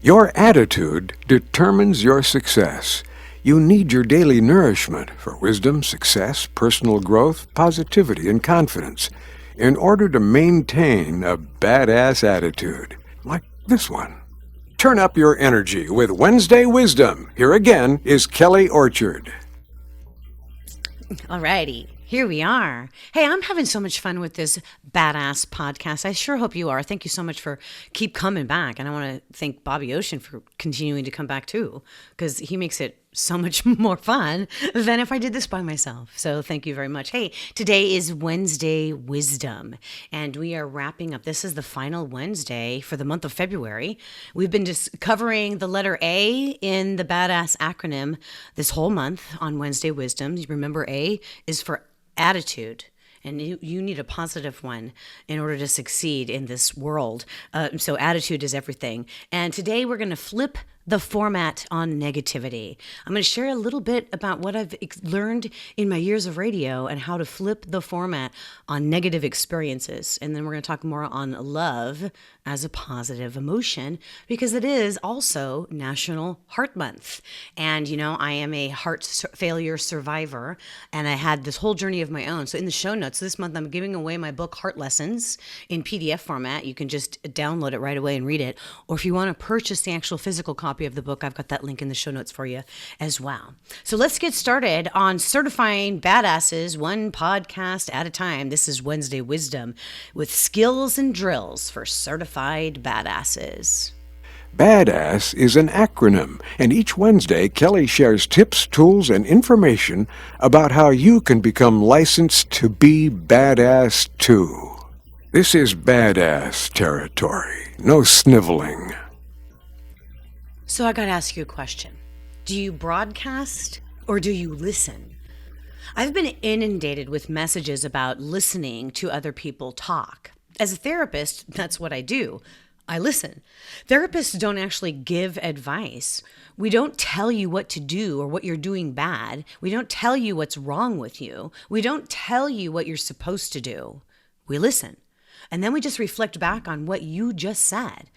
Your attitude determines your success. You need your daily nourishment for wisdom, success, personal growth, positivity, and confidence in order to maintain a badass attitude, like this one. Turn up your energy with Wednesday Wisdom. Here again is Kelly Orchard. Alrighty, here we are. Hey, I'm having so much fun with this badass podcast. I sure hope you are. Thank you so much for keep coming back. And I want to thank Bobby Ocean for continuing to come back too, because he makes it so much more fun than if I did this by myself. So thank you very much. Hey, today is Wednesday Wisdom, and we are wrapping up. This is the final Wednesday for the month of February. We've been just covering the letter A in the Badass acronym this whole month on Wednesday Wisdom. You remember A is for attitude. And you need a positive one in order to succeed in this world. So attitude is everything. And today we're going to flip the format on negativity. I'm going to share a little bit about what I've learned in my years of radio and how to flip the format on negative experiences. And then we're going to talk more on love as a positive emotion, because it is also National Heart Month. And, you know, I am a heart failure survivor, and I had this whole journey of my own. So in the show notes this month, I'm giving away my book, Heart Lessons, in PDF format. You can just download it right away and read it. Or if you want to purchase the actual physical copy of the book, I've got that link in the show notes for you as well. So let's get started on certifying badasses one podcast at a time. This is Wednesday Wisdom with skills and drills for certified badasses. B.A.D.A.S.S is an acronym, and each Wednesday Kelly shares tips, tools, and information about how you can become licensed to be badass too. This is badass territory, no sniveling. So I got to ask you a question. Do you broadcast or do you listen? I've been inundated with messages about listening to other people talk. As a therapist, that's what I do. I listen. Therapists don't actually give advice. We don't tell you what to do or what you're doing bad. We don't tell you what's wrong with you. We don't tell you what you're supposed to do. We listen. And then we just reflect back on what you just said.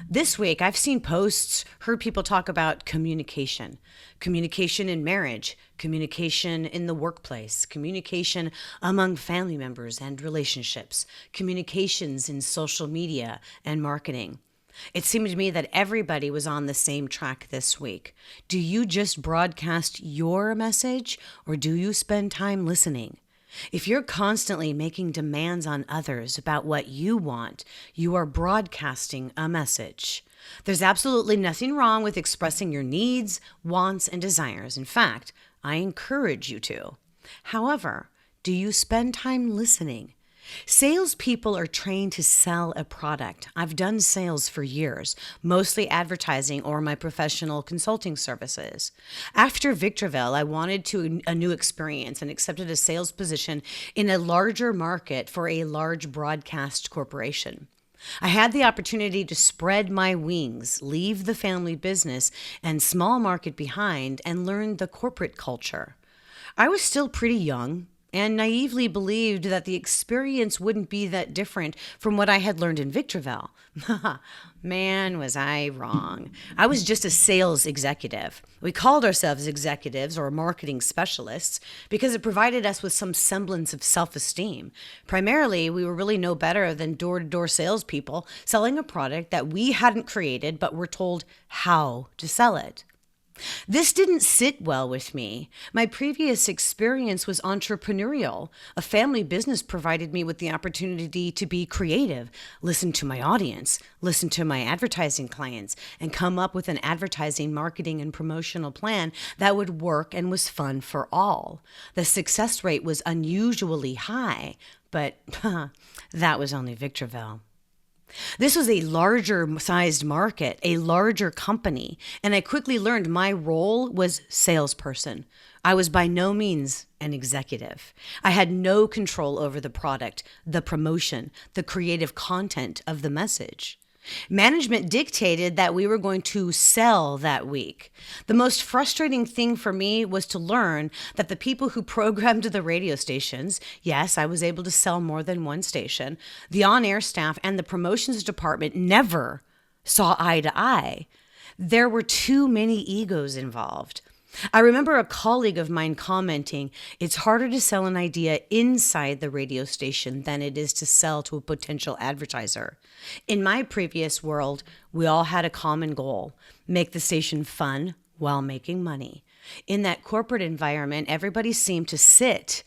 This week, I've seen posts, heard people talk about communication in marriage, communication in the workplace, communication among family members and relationships, communications in social media and marketing. It seemed to me that everybody was on the same track this week. Do you just broadcast your message, or do you spend time listening? If you're constantly making demands on others about what you want, you are broadcasting a message. There's absolutely nothing wrong with expressing your needs, wants, and desires. In fact, I encourage you to. However, do you spend time listening? Salespeople are trained to sell a product. I've done sales for years, mostly advertising or my professional consulting services. After Victorville, I wanted a new experience and accepted a sales position in a larger market for a large broadcast corporation. I had the opportunity to spread my wings, leave the family business and small market behind, and learn the corporate culture. I was still pretty young and naively believed that the experience wouldn't be that different from what I had learned in Victorville. Man, was I wrong. I was just a sales executive. We called ourselves executives or marketing specialists because it provided us with some semblance of self-esteem. Primarily, we were really no better than door-to-door salespeople selling a product that we hadn't created but were told how to sell it. This didn't sit well with me. My previous experience was entrepreneurial. A family business provided me with the opportunity to be creative, listen to my audience, listen to my advertising clients, and come up with an advertising, marketing, and promotional plan that would work and was fun for all. The success rate was unusually high, but that was only Victorville. This was a larger sized market, a larger company, and I quickly learned my role was salesperson. I was by no means an executive. I had no control over the product, the promotion, the creative content of the message. Management dictated that we were going to sell that week. The most frustrating thing for me was to learn that the people who programmed the radio stations, yes, I was able to sell more than one station, the on-air staff and the promotions department never saw eye to eye. There were too many egos involved. I remember a colleague of mine commenting, it's harder to sell an idea inside the radio station than it is to sell to a potential advertiser. In my previous world, we all had a common goal: make the station fun while making money. In that corporate environment, everybody seemed to sit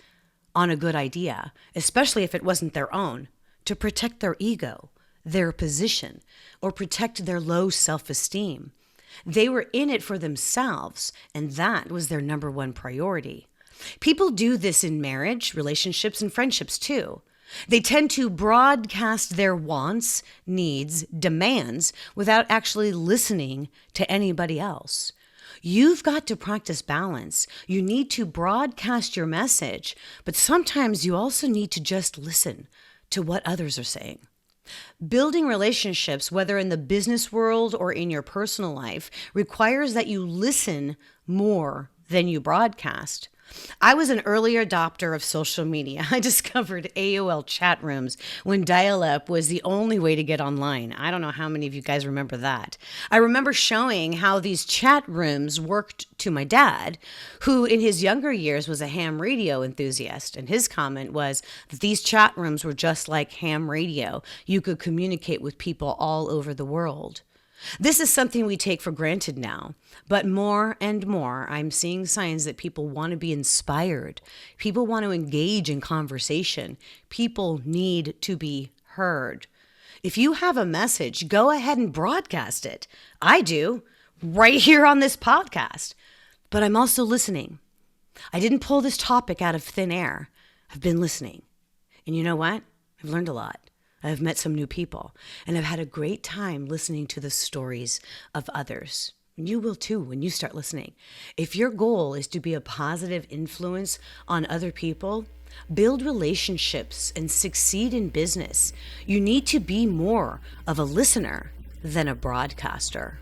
on a good idea, especially if it wasn't their own, to protect their ego, their position, or protect their low self-esteem. They were in it for themselves, and that was their number one priority. People do this in marriage, relationships, and friendships too. They tend to broadcast their wants, needs, demands without actually listening to anybody else. You've got to practice balance. You need to broadcast your message, but sometimes you also need to just listen to what others are saying. Building relationships, whether in the business world or in your personal life, requires that you listen more than you broadcast. I was an early adopter of social media. I discovered AOL chat rooms when dial-up was the only way to get online. I don't know how many of you guys remember that. I remember showing how these chat rooms worked to my dad, who in his younger years was a ham radio enthusiast. And his comment was that these chat rooms were just like ham radio. You could communicate with people all over the world. This is something we take for granted now, but more and more, I'm seeing signs that people want to be inspired. People want to engage in conversation. People need to be heard. If you have a message, go ahead and broadcast it. I do, right here on this podcast. But I'm also listening. I didn't pull this topic out of thin air. I've been listening. And you know what? I've learned a lot. I've met some new people, and I've had a great time listening to the stories of others. And you will too when you start listening. If your goal is to be a positive influence on other people, build relationships, and succeed in business, you need to be more of a listener than a broadcaster.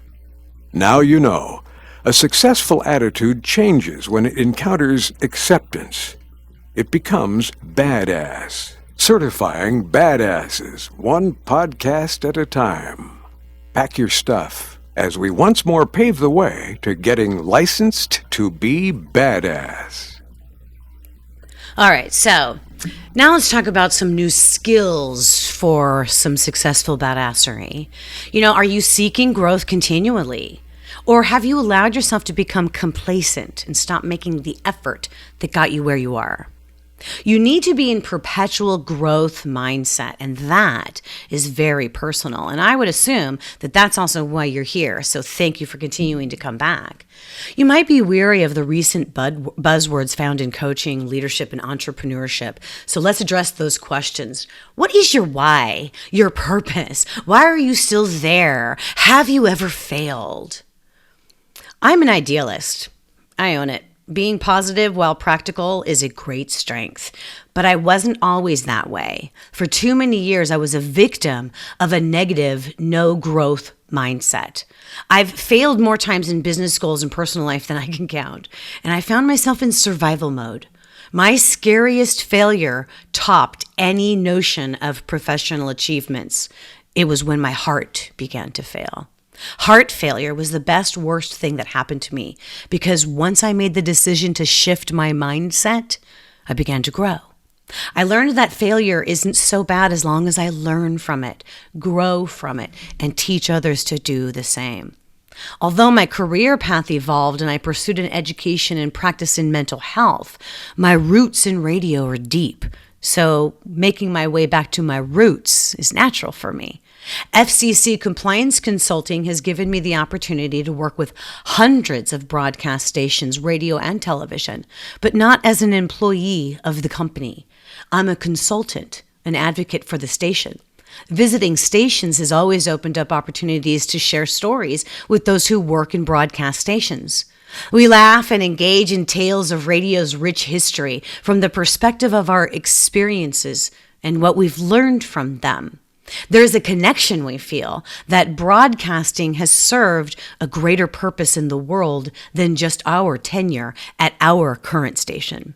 Now you know. A successful attitude changes when it encounters acceptance. It becomes B.A.D.A.S.S. Certifying B.A.D.A.S.S, one podcast at a time. Pack your stuff as we once more pave the way to getting licensed to be B.A.D.A.S.S. All right, so now let's talk about some new skills for some successful badassery. Are you seeking growth continually? Or have you allowed yourself to become complacent and stop making the effort that got you where you are? You need to be in perpetual growth mindset, and that is very personal. And I would assume that that's also why you're here. So thank you for continuing to come back. You might be weary of the recent buzzwords found in coaching, leadership, and entrepreneurship. So let's address those questions. What is your why? Your purpose? Why are you still there? Have you ever failed? I'm an idealist. I own it. Being positive while practical is a great strength, but I wasn't always that way. For too many years, I was a victim of a negative, no growth mindset. I've failed more times in business goals and personal life than I can count, and I found myself in survival mode. My scariest failure topped any notion of professional achievements. It was when my heart began to fail. Heart failure was the worst thing that happened to me because once I made the decision to shift my mindset, I began to grow. I learned that failure isn't so bad as long as I learn from it, grow from it, and teach others to do the same. Although my career path evolved and I pursued an education and practice in mental health, my roots in radio are deep. So making my way back to my roots is natural for me. FCC compliance consulting has given me the opportunity to work with hundreds of broadcast stations, radio and television, but not as an employee of the company. I'm a consultant, an advocate for the station. Visiting stations has always opened up opportunities to share stories with those who work in broadcast stations. We laugh and engage in tales of radio's rich history from the perspective of our experiences and what we've learned from them. There's a connection we feel that broadcasting has served a greater purpose in the world than just our tenure at our current station.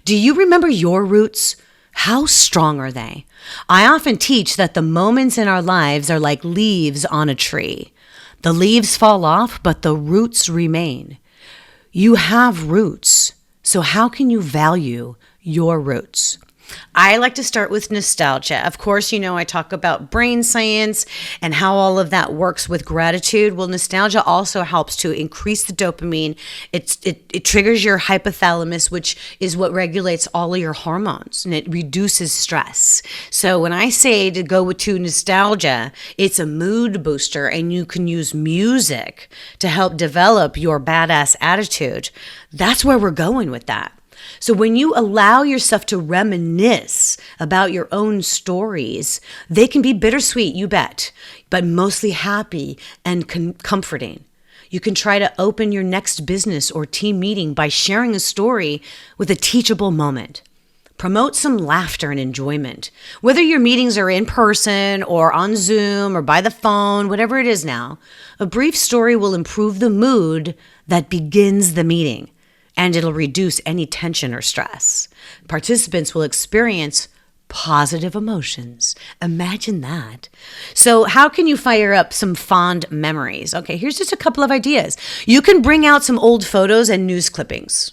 Do you remember your roots? How strong are they? I often teach that the moments in our lives are like leaves on a tree. The leaves fall off, but the roots remain. You have roots. So how can you value your roots? I like to start with nostalgia. Of course, I talk about brain science and how all of that works with gratitude. Well, nostalgia also helps to increase the dopamine. It triggers your hypothalamus, which is what regulates all of your hormones, and it reduces stress. So when I say to go to nostalgia, it's a mood booster, and you can use music to help develop your badass attitude. That's where we're going with that. So when you allow yourself to reminisce about your own stories, they can be bittersweet, you bet, but mostly happy and comforting. You can try to open your next business or team meeting by sharing a story with a teachable moment. Promote some laughter and enjoyment. Whether your meetings are in person or on Zoom or by the phone, whatever it is now, a brief story will improve the mood that begins the meeting, and it'll reduce any tension or stress. Participants will experience positive emotions. Imagine that. So how can you fire up some fond memories? Okay, here's just a couple of ideas. You can bring out some old photos and news clippings.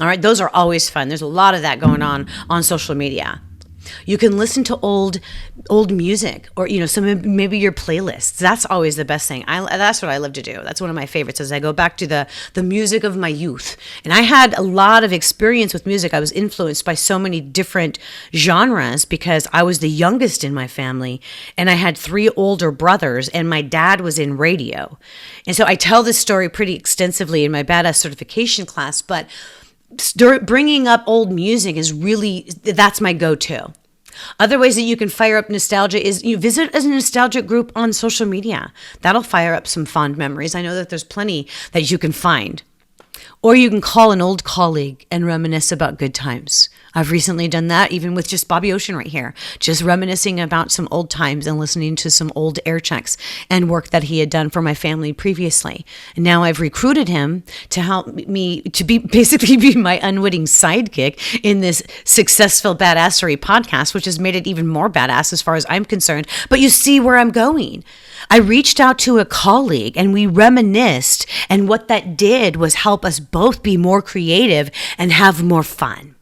All right, those are always fun. There's a lot of that going on social media. You can listen to old music, or maybe your playlists. That's always the best thing. That's what I love to do. That's one of my favorites. As I go back to the music of my youth, and I had a lot of experience with music. I was influenced by so many different genres because I was the youngest in my family, and I had 3 older brothers, and my dad was in radio, and so I tell this story pretty extensively in my B.A.D.A.S.S certification class, but bringing up old music that's my go-to. Other ways that you can fire up nostalgia is you visit a nostalgic group on social media. That'll fire up some fond memories. I know that there's plenty that you can find. Or you can call an old colleague and reminisce about good times. I've recently done that, even with just Bobby Ocean right here, just reminiscing about some old times and listening to some old air checks and work that he had done for my family previously. And now I've recruited him to help me to basically be my unwitting sidekick in this successful badassery podcast, which has made it even more badass as far as I'm concerned. But you see where I'm going. I reached out to a colleague and we reminisced, and what that did was help us both be more creative and have more fun.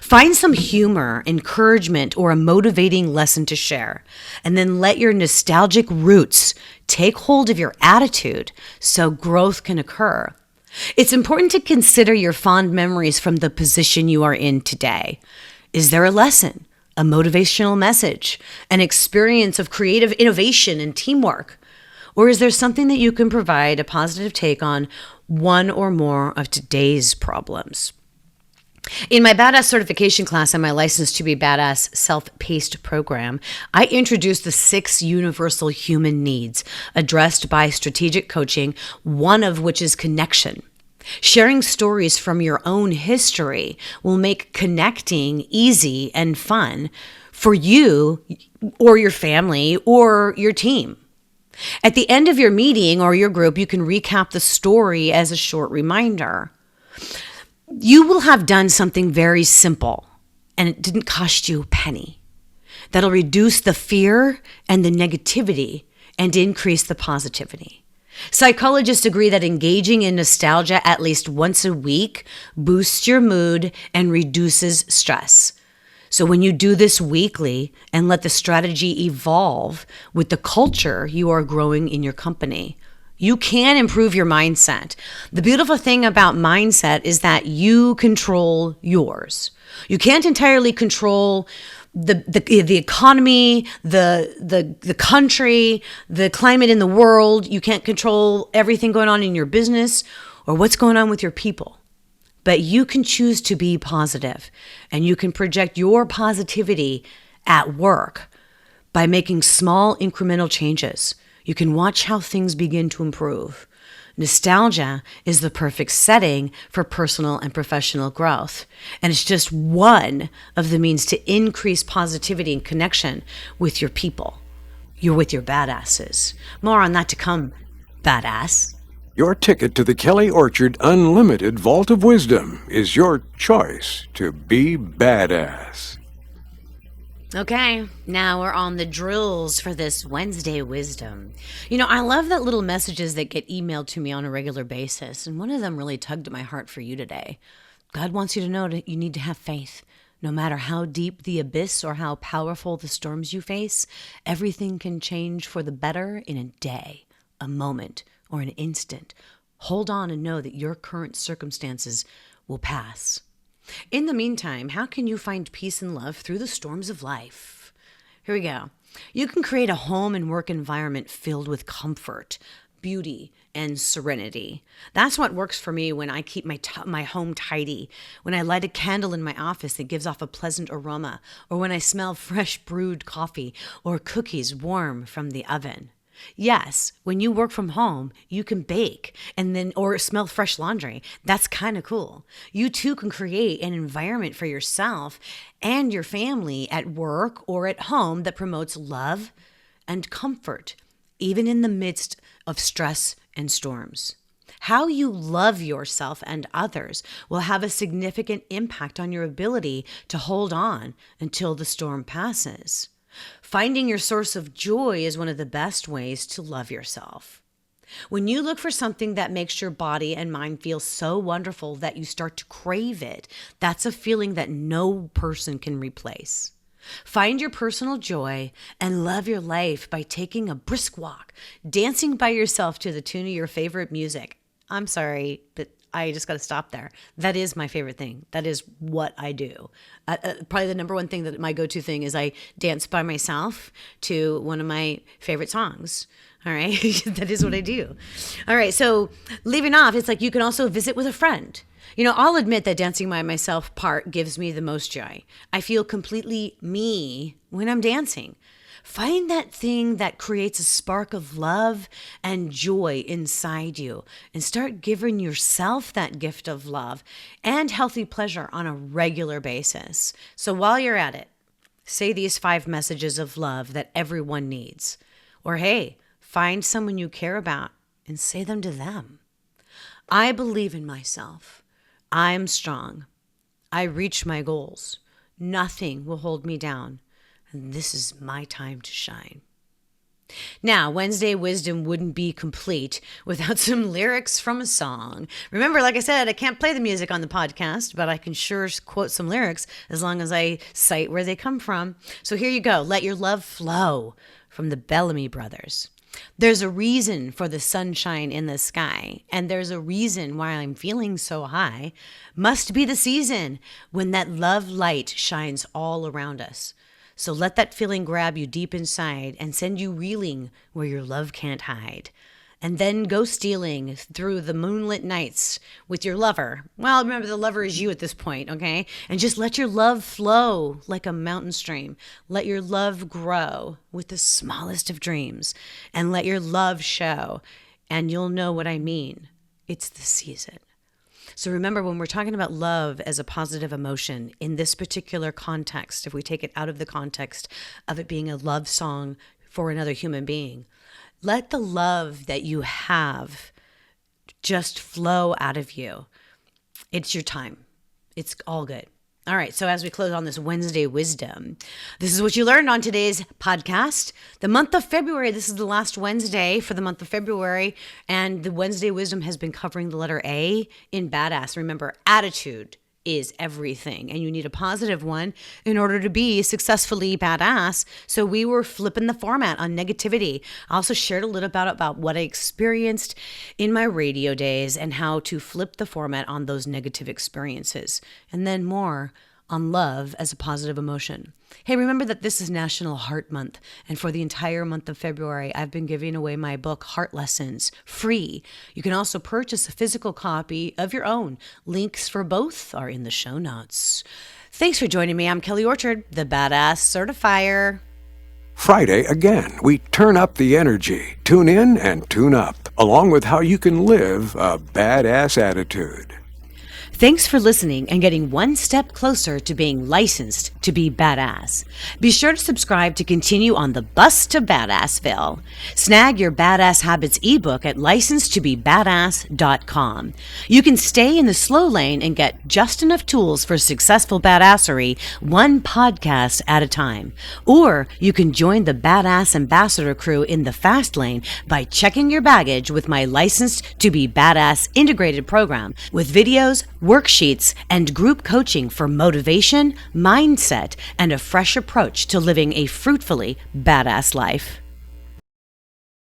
Find some humor, encouragement, or a motivating lesson to share, and then let your nostalgic roots take hold of your attitude so growth can occur. It's important to consider your fond memories from the position you are in today. Is there a lesson, a motivational message, an experience of creative innovation and teamwork? Or is there something that you can provide a positive take on one or more of today's problems? In my B.A.D.A.S.S certification class and my License to be Badass self-paced program, I introduced the 6 universal human needs addressed by strategic coaching, one of which is connection. Sharing stories from your own history will make connecting easy and fun for you or your family or your team. At the end of your meeting or your group, you can recap the story as a short reminder. You will have done something very simple, and it didn't cost you a penny. That'll reduce the fear and the negativity and increase the positivity. Psychologists agree that engaging in nostalgia at least once a week boosts your mood and reduces stress. So when you do this weekly and let the strategy evolve with the culture you are growing in your company, you can improve your mindset. The beautiful thing about mindset is that you control yours. You can't entirely control the economy, the country, the climate in the world. You can't control everything going on in your business or what's going on with your people. But you can choose to be positive, and you can project your positivity at work by making small incremental changes. You can watch how things begin to improve. Nostalgia is the perfect setting for personal and professional growth. And it's just one of the means to increase positivity and connection with your people. You're with your badasses. More on that to come, badass. Your ticket to the Kelly Orchard Unlimited Vault of Wisdom is your choice to be badass. Okay, now we're on the drills for this Wednesday wisdom. I love that little messages that get emailed to me on a regular basis, and one of them really tugged at my heart for you today. God wants you to know that you need to have faith. No matter how deep the abyss or how powerful the storms you face, everything can change for the better in a day, a moment, or an instant. Hold on and know that your current circumstances will pass. In the meantime, how can you find peace and love through the storms of life? Here we go. You can create a home and work environment filled with comfort, beauty, and serenity. That's what works for me when I keep my home tidy, when I light a candle in my office that gives off a pleasant aroma, or when I smell fresh brewed coffee or cookies warm from the oven. Yes, when you work from home, you can bake and then or smell fresh laundry. That's kind of cool. You too can create an environment for yourself and your family at work or at home that promotes love and comfort, even in the midst of stress and storms. How you love yourself and others will have a significant impact on your ability to hold on until the storm passes. Finding your source of joy is one of the best ways to love yourself. When you look for something that makes your body and mind feel so wonderful that you start to crave it, that's a feeling that no person can replace. Find your personal joy and love your life by taking a brisk walk, dancing by yourself to the tune of your favorite music. I'm sorry, but I just got to stop there. That is my favorite thing. That is what I do. Probably the number one thing that my go-to thing is I dance by myself to one of my favorite songs. All right. That is what I do. All right. So leaving off, it's like you can also visit with a friend. I'll admit that dancing by myself part gives me the most joy. I feel completely me when I'm dancing. Find that thing that creates a spark of love and joy inside you and start giving yourself that gift of love and healthy pleasure on a regular basis. So while you're at it, say these 5 messages of love that everyone needs. Or hey, find someone you care about and say them to them. I believe in myself. I'm strong. I reach my goals. Nothing will hold me down. And this is my time to shine. Now, Wednesday Wisdom wouldn't be complete without some lyrics from a song. Remember, like I said, I can't play the music on the podcast, but I can sure quote some lyrics as long as I cite where they come from. So here you go. Let Your Love Flow from the Bellamy Brothers. There's a reason for the sunshine in the sky, and there's a reason why I'm feeling so high. Must be the season when that love light shines all around us. So let that feeling grab you deep inside and send you reeling where your love can't hide. And then go stealing through the moonlit nights with your lover. Well, remember, the lover is you at this point, okay? And just let your love flow like a mountain stream. Let your love grow with the smallest of dreams. And let your love show. And you'll know what I mean. It's the season. So remember, when we're talking about love as a positive emotion in this particular context, if we take it out of the context of it being a love song for another human being, let the love that you have just flow out of you. It's your time. It's all good. All right, so as we close on this Wednesday Wisdom, this is what you learned on today's podcast. The month of February, this is the last Wednesday for the month of February, and the Wednesday Wisdom has been covering the letter A in B.A.D.A.S.S. Remember, attitude is everything, and you need a positive one in order to be successfully badass. So we were flipping the format on negativity. I also shared a little about what I experienced in my radio days and how to flip the format on those negative experiences, and then more on love as a positive emotion. Hey, remember that this is National Heart Month, and for the entire month of February, I've been giving away my book, Heart Lessons, free. You can also purchase a physical copy of your own. Links for both are in the show notes. Thanks for joining me. I'm Kelly Orchard, the Badass Certifier. Friday again, we turn up the energy. Tune in and tune up, along with how you can live a badass attitude. Thanks for listening and getting one step closer to being licensed to be badass. Be sure to subscribe to continue on the bus to Badassville. Snag your Badass Habits ebook at licensedtobebadass.com. You can stay in the slow lane and get just enough tools for successful badassery, one podcast at a time. Or you can join the Badass Ambassador crew in the fast lane by checking your baggage with my Licensed to be Badass integrated program with videos, worksheets, and group coaching for motivation, mindset, and a fresh approach to living a fruitfully badass life.